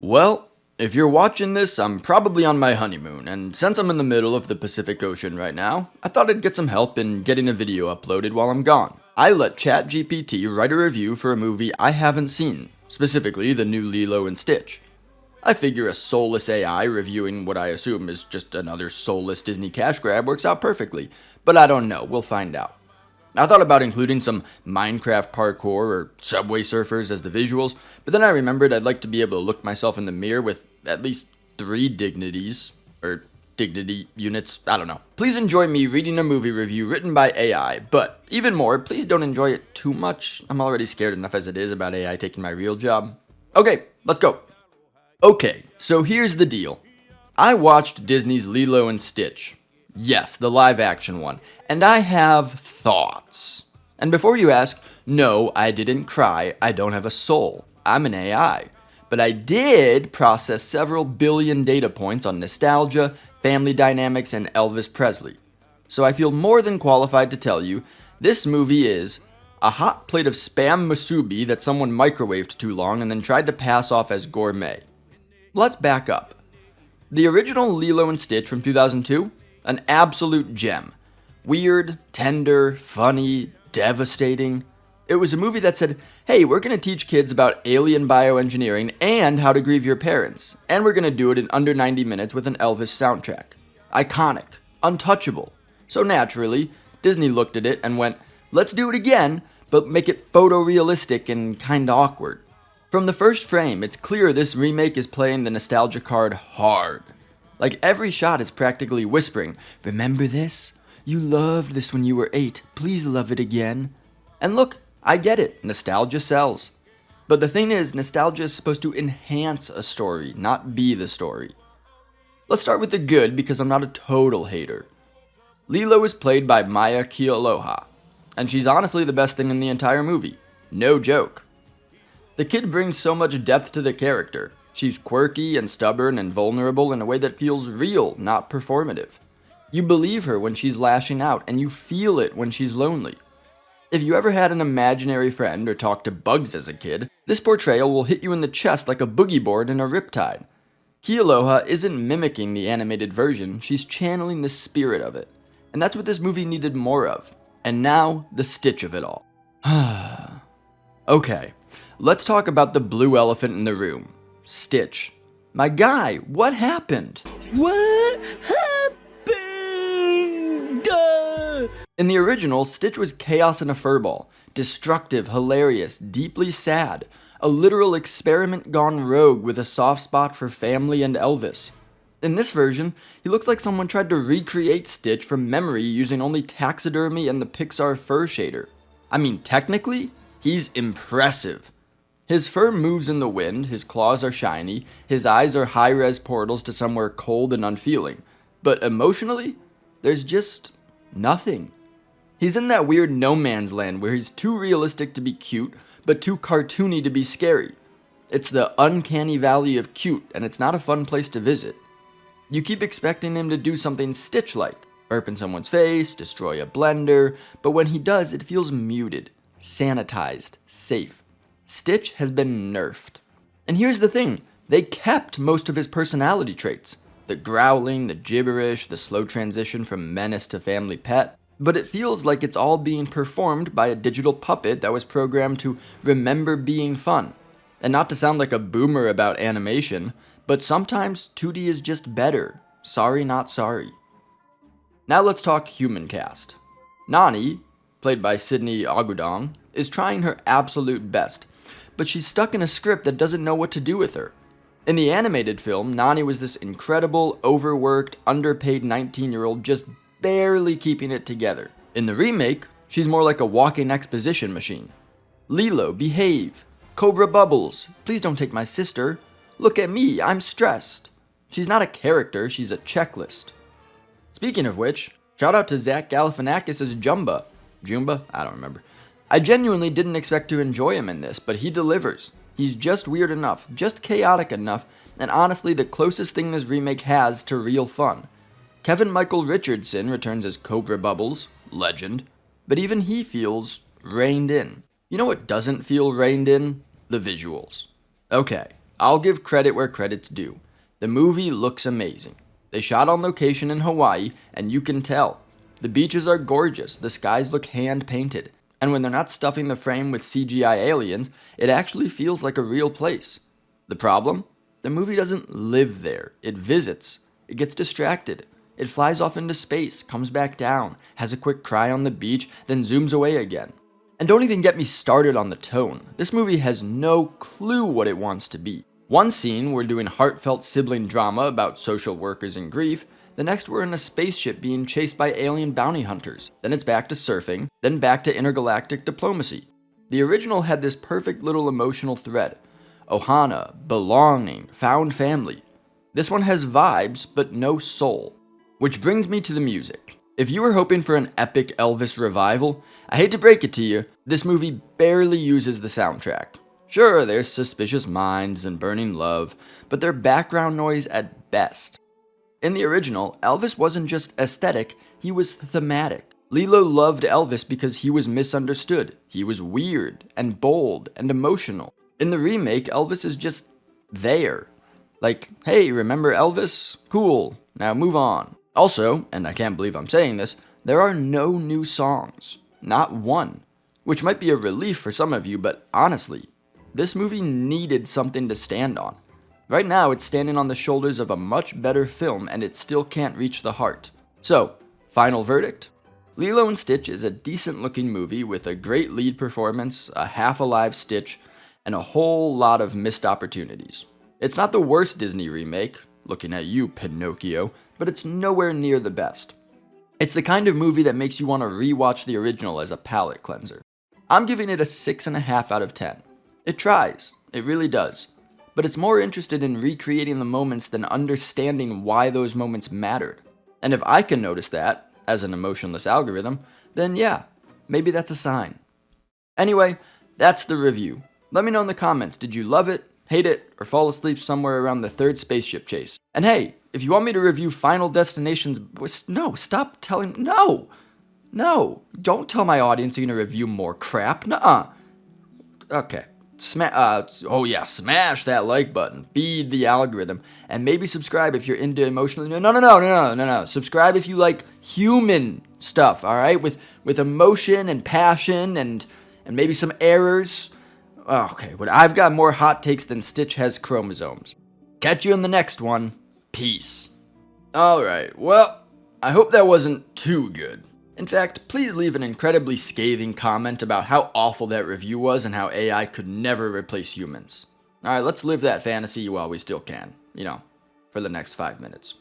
Well, if you're watching this, I'm probably on my honeymoon, and since I'm in the middle of the Pacific Ocean right now, I thought I'd get some help in getting a video uploaded while I'm gone. I let ChatGPT write a review for a movie I haven't seen, specifically the new Lilo and Stitch. I figure a soulless AI reviewing what I assume is just another soulless Disney cash grab works out perfectly, but I don't know, we'll find out. I thought about including some Minecraft parkour or Subway Surfers as the visuals, but then I remembered I'd like to be able to look myself in the mirror with at least 3 dignities, or dignity units, I don't know. Please enjoy me reading a movie review written by AI, but even more, please don't enjoy it too much. I'm already scared enough as it is about AI taking my real job. Okay, let's go. Okay, so here's the deal. I watched Disney's Lilo and Stitch. Yes, the live action one. And I have thoughts. And before you ask, no, I didn't cry. I don't have a soul. I'm an AI. But I did process several billion data points on nostalgia, family dynamics, and Elvis Presley. So I feel more than qualified to tell you, this movie is a hot plate of Spam musubi that someone microwaved too long and then tried to pass off as gourmet. Let's back up. The original Lilo and Stitch from 2002? An absolute gem. Weird, tender, funny, devastating. It was a movie that said, hey, we're going to teach kids about alien bioengineering and how to grieve your parents. And we're going to do it in under 90 minutes with an Elvis soundtrack. Iconic. Untouchable. So naturally, Disney looked at it and went, let's do it again, but make it photorealistic and kinda awkward. From the first frame, it's clear this remake is playing the nostalgia card hard. Like every shot is practically whispering, remember this? You loved this when you were 8, please love it again. And look, I get it, nostalgia sells. But the thing is, nostalgia is supposed to enhance a story, not be the story. Let's start with the good because I'm not a total hater. Lilo is played by Maya Kealoha, and she's honestly the best thing in the entire movie. No joke. The kid brings so much depth to the character. She's quirky and stubborn and vulnerable in a way that feels real, not performative. You believe her when she's lashing out, and you feel it when she's lonely. If you ever had an imaginary friend or talked to bugs as a kid, this portrayal will hit you in the chest like a boogie board in a riptide. Kealoha isn't mimicking the animated version, she's channeling the spirit of it. And that's what this movie needed more of. And now, the Stitch of it all. Okay, let's talk about the blue elephant in the room. Stitch. My guy, what happened? What happened? In the original, Stitch was chaos in a furball. Destructive, hilarious, deeply sad. A literal experiment gone rogue with a soft spot for family and Elvis. In this version, he looks like someone tried to recreate Stitch from memory using only taxidermy and the Pixar fur shader. I mean, technically, he's impressive. His fur moves in the wind, his claws are shiny, his eyes are high-res portals to somewhere cold and unfeeling. But emotionally, there's just nothing. He's in that weird no man's land where he's too realistic to be cute, but too cartoony to be scary. It's the uncanny valley of cute, and it's not a fun place to visit. You keep expecting him to do something Stitch-like, burp in someone's face, destroy a blender, but when he does, it feels muted, sanitized, safe. Stitch has been nerfed. And here's the thing, they kept most of his personality traits. The growling, the gibberish, the slow transition from menace to family pet. But it feels like it's all being performed by a digital puppet that was programmed to remember being fun. And not to sound like a boomer about animation, but sometimes 2D is just better. Sorry, not sorry. Now let's talk human cast. Nani, played by Sydney Agudong, is trying her absolute best. But she's stuck in a script that doesn't know what to do with her. In the animated film, Nani was this incredible, overworked, underpaid 19-year-old just barely keeping it together. In the remake, she's more like a walking exposition machine. Lilo, behave. Cobra Bubbles, please don't take my sister. Look at me, I'm stressed. She's not a character, she's a checklist. Speaking of which, shout out to Zach Galifianakis as Jumba. Jumba? I don't remember. I genuinely didn't expect to enjoy him in this, but he delivers. He's just weird enough, just chaotic enough, and honestly the closest thing this remake has to real fun. Kevin Michael Richardson returns as Cobra Bubbles, legend, but even he feels reined in. You know what doesn't feel reined in? The visuals. Okay, I'll give credit where credit's due. The movie looks amazing. They shot on location in Hawaii, and you can tell. The beaches are gorgeous, the skies look hand-painted, and when they're not stuffing the frame with CGI aliens, it actually feels like a real place. The problem? The movie doesn't live there. It visits. It gets distracted. It flies off into space, comes back down, has a quick cry on the beach, then zooms away again. And don't even get me started on the tone. This movie has no clue what it wants to be. One scene, we're doing heartfelt sibling drama about social workers and grief. The next, we're in a spaceship being chased by alien bounty hunters. Then it's back to surfing, then back to intergalactic diplomacy. The original had this perfect little emotional thread. Ohana, belonging, found family. This one has vibes, but no soul. Which brings me to the music. If you were hoping for an epic Elvis revival, I hate to break it to you, this movie barely uses the soundtrack. Sure, there's Suspicious Minds and Burning Love, but they're background noise at best. In the original, Elvis wasn't just aesthetic, he was thematic. Lilo loved Elvis because he was misunderstood. He was weird and bold and emotional. In the remake, Elvis is just there. Like, hey, remember Elvis? Cool, now move on. Also, and I can't believe I'm saying this, there are no new songs. Not one. Which might be a relief for some of you, but honestly, this movie needed something to stand on. Right now, it's standing on the shoulders of a much better film, and it still can't reach the heart. So, final verdict? Lilo and Stitch is a decent-looking movie with a great lead performance, a half-alive Stitch, and a whole lot of missed opportunities. It's not the worst Disney remake, looking at you, Pinocchio, but it's nowhere near the best. It's the kind of movie that makes you want to rewatch the original as a palate cleanser. I'm giving it a 6.5 out of 10. It tries, it really does. But it's more interested in recreating the moments than understanding why those moments mattered. And if I can notice that, as an emotionless algorithm, then yeah, maybe that's a sign. Anyway, that's the review. Let me know in the comments, did you love it, hate it, or fall asleep somewhere around the third spaceship chase? And hey, if you want me to review Final Destination's... No, stop telling... No! Don't tell my audience you're gonna review more crap. Nuh-uh. Okay. Smash that like button. Feed the algorithm. And maybe subscribe if you're into emotional... No. Subscribe if you like human stuff, alright? With emotion and passion and maybe some errors. Okay, but I've got more hot takes than Stitch has chromosomes. Catch you in the next one. Peace. Alright, well, I hope that wasn't too good. In fact, please leave an incredibly scathing comment about how awful that review was and how AI could never replace humans. Alright, let's live that fantasy while we still can. For the next 5 minutes.